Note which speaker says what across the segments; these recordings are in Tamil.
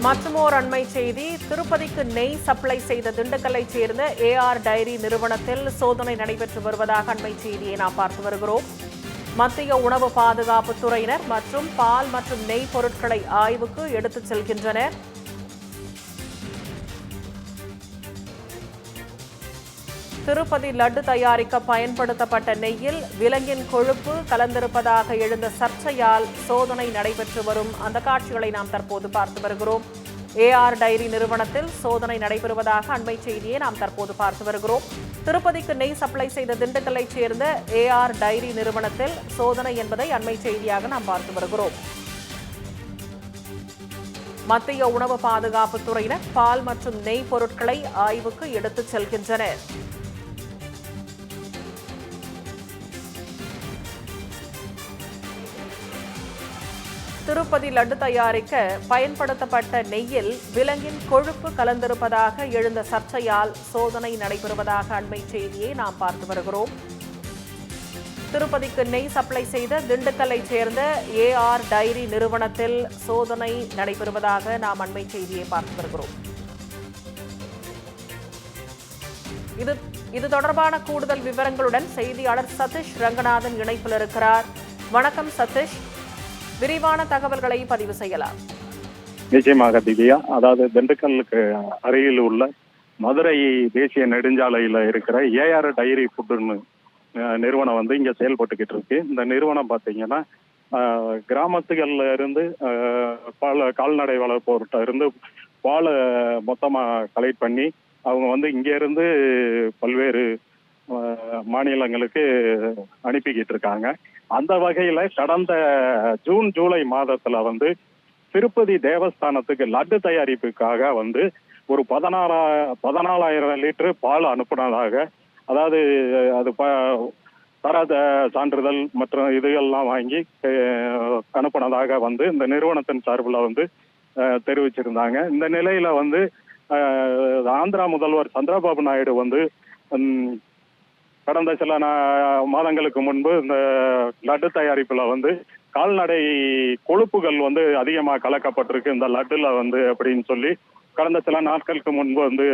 Speaker 1: மற்றுமோர் அண்மை செய்தி. திருப்பதிக்கு நெய் சப்ளை செய்த திண்டுக்கல்லைச் சேர்ந்த ஏஆர் டைரி நிறுவனத்தில் சோதனை நடைபெற்று வருவதாக அண்மை செய்தியை நாம் பார்த்து வருகிறோம். மத்திய உணவு பாதுகாப்பு துறையினர் மற்றும் பால் மற்றும் நெய் பொருட்களை ஆய்வுக்கு எடுத்துச் செல்கின்றனர். திருப்பதி லட்டு தயாரிக்க பயன்படுத்தப்பட்ட நெய்யில் விலங்கின் கொழுப்பு கலந்திருப்பதாக எழுந்த சர்ச்சையால் சோதனை நடைபெற்று வரும் அந்த காட்சிகளை நாம் தற்போது பார்த்து வருகிறோம். ஏஆர் டைரி நிறுவனத்தில் சோதனை நடைபெறுவதாக அண்மை செய்தியை நாம் தற்போது பார்த்து வருகிறோம். திருப்பதிக்கு நெய் சப்ளை செய்த திண்டுக்கல்லைச் சேர்ந்த ஏஆர் டைரி நிறுவனத்தில் சோதனை என்பதை அண்மை செய்தியாக நாம் பார்த்து வருகிறோம். மத்திய உணவு பாதுகாப்பு துறையினர் பால் மற்றும் நெய் பொருட்களை ஆய்வுக்கு எடுத்துச் செல்கின்றனர். திருப்பதி லட்டு தயாரிக்க பயன்படுத்தப்பட்ட நெய்யில் விலங்கின் கொழுப்பு கலந்திருப்பதாக எழுந்த சர்ச்சையால் சோதனை நடைபெறுவதாக அண்மை செய்தியை நாம் பார்த்து வருகிறோம். திருப்பதிக்கு நெய் சப்ளை செய்த திண்டுக்கல்லைச் சேர்ந்த ஏஆர் டைரி நிறுவனத்தில் சோதனை நடைபெறுவதாக நாம் அண்மை செய்தியை பார்த்து வருகிறோம். இது தொடர்பான கூடுதல் விவரங்களுடன் செய்தியாளர் சதீஷ் ரங்கநாதன் இணைப்பில் இருக்கிறார். வணக்கம் சதீஷ், விரிவான தகவல்களை பதிவு செய்யலாம்.
Speaker 2: நிச்சயமாக திவ்யா, அதாவது திண்டுக்கல்லுக்கு அருகில் உள்ள மதுரை தேசிய நெடுஞ்சாலையில இருக்கிற ஏஆர் டைரி ஃபுட்னு நிறுவனம் இங்க செயல்பட்டுக்கிட்டு இருக்கு. இந்த நிறுவனம் பார்த்தீங்கன்னா கிராமத்துகள்ல இருந்து கால்நடை வளர்ப்போர்கிட்ட இருந்து பாலை மொத்தமா கலெக்ட் பண்ணி அவங்க இங்க இருந்து பல்வேறு மாநிலங்களுக்கு அனுப்பிக்கிட்டு இருக்காங்க. அந்த வகையில கடந்த ஜூன் ஜூலை மாதத்துல திருப்பதி தேவஸ்தானத்துக்கு லட்டு தயாரிப்புக்காக ஒரு 14,000 லிட்டர் பால் அனுப்புனதாக, அதாவது அது தர சான்றிதழ் மற்றும் இதுகள்லாம் வாங்கி அனுப்புனதாக இந்த நிறுவனத்தின் சார்பில் தெரிவிச்சிருந்தாங்க. இந்த நிலையில ஆந்திரா முதல்வர் சந்திரபாபு நாயுடு கடந்த சில மாதங்களுக்கு முன்பு இந்த லட்டு தயாரிப்புல கால்நடை கொழுப்புகள் அதிகமாக கலக்கப்பட்டிருக்கு இந்த லட்டுல அப்படின்னு சொல்லி கடந்த சில நாட்களுக்கு முன்பு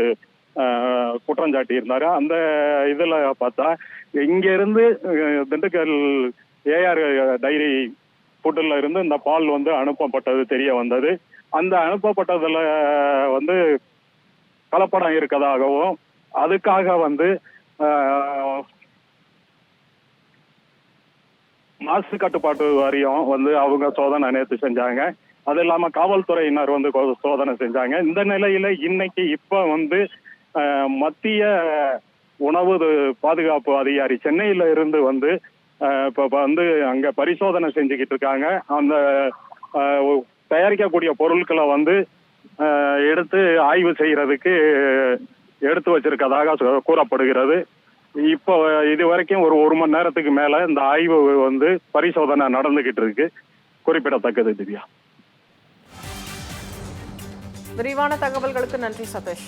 Speaker 2: குற்றம் சாட்டி இருந்தாரு. அந்த இதுல பார்த்தா இங்க இருந்து திண்டுக்கல் ஏஆர் டைரி ஃபுட்ல இருந்து இந்த பால் அனுப்பப்பட்டது தெரிய வந்தது. அந்த அனுப்பப்பட்டதுல கலப்படம் இருக்கதாகவும் அதுக்காக மாசு கட்டுப்பாட்டு வாரியம் அவங்க சோதனை நேற்று செஞ்சாங்க. அது இல்லாம காவல்துறையினர் சோதனை செஞ்சாங்க. இந்த நிலையில இன்னைக்கு இப்ப மத்திய உணவு பாதுகாப்பு அதிகாரி சென்னையில இருந்து இப்ப அங்க பரிசோதனை செஞ்சுக்கிட்டு இருக்காங்க. அந்த தயாரிக்கக்கூடிய பொருட்களை எடுத்து ஆய்வு செய்யறதுக்கு எடுத்து வச்சிருக்கதாக கூறப்படுகிறது. இப்போ இது வரைக்கும் ஒரு மணி நேரத்துக்கு மேல இந்த ஆய்வு பரிசோதனை நடந்துகிட்டு இருக்கு, குறிப்பிடத்தக்கது. திவ்யா,
Speaker 1: விரிவான தகவல்களுக்கு நன்றி சதீஷ்.